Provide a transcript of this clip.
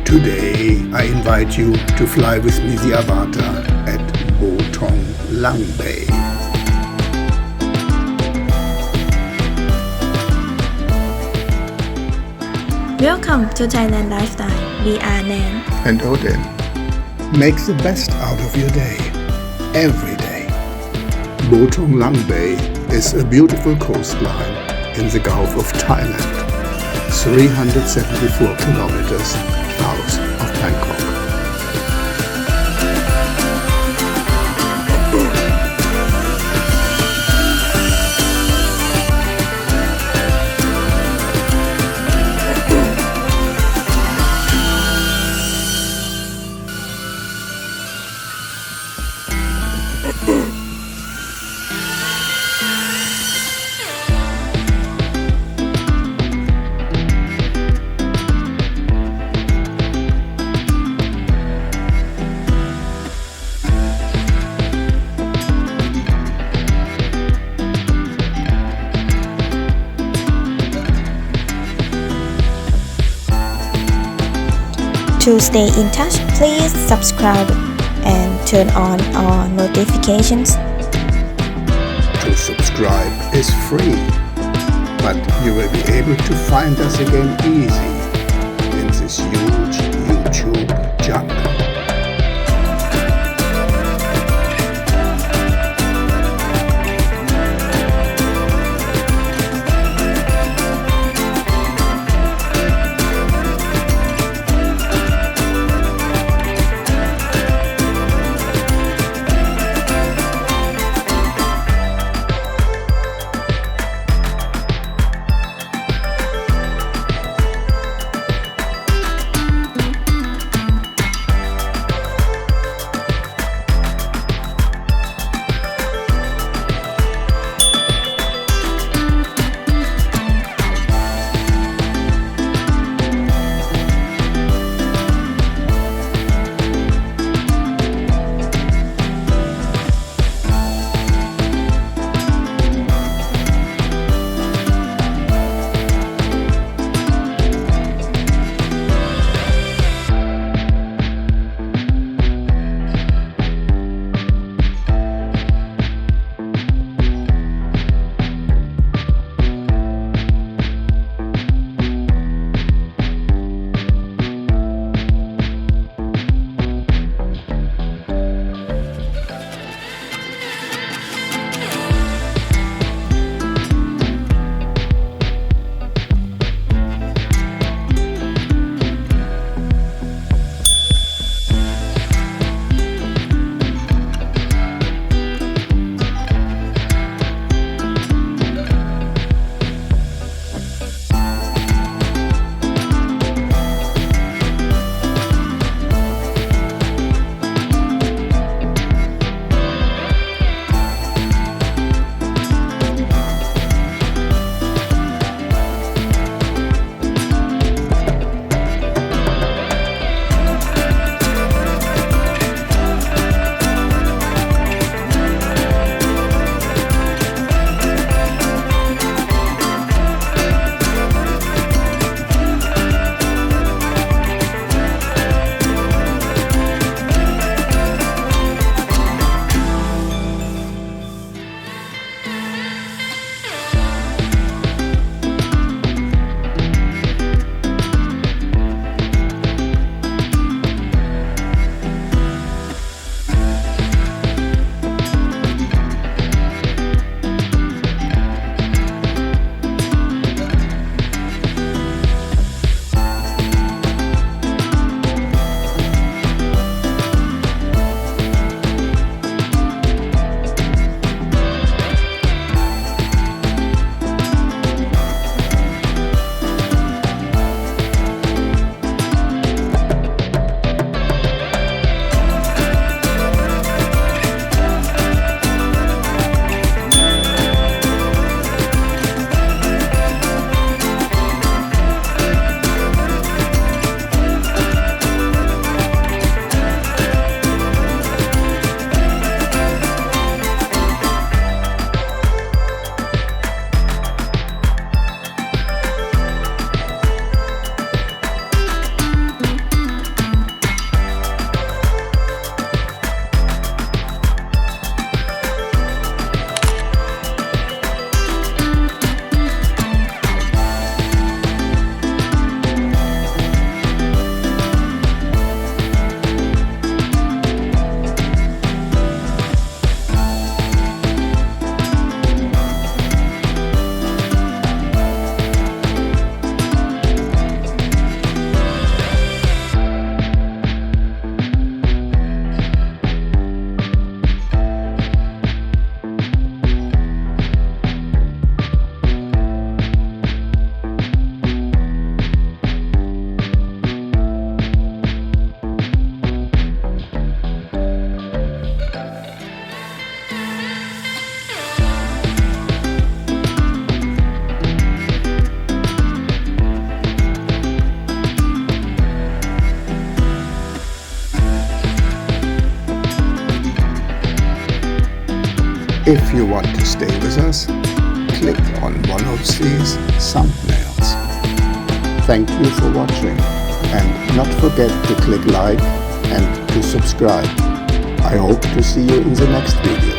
Today I invite you to fly with me the Avata at Bo Thong Lang Bay. Welcome to Thailand Lifestyle. We are Nan. And Odin. Make the best out of your day, every day. Bo Thong Lang Bay is a beautiful coastline in the Gulf of Thailand, 374 kilometers south of Bangkok. To stay in touch, please subscribe and turn on our notifications. To subscribe is free, but you will be able to find us again easy in this huge YouTube jungle. If you want to stay with us, click on one of these thumbnails. Thank you for watching, and not forget to click like and to subscribe. I hope to see you in the next video.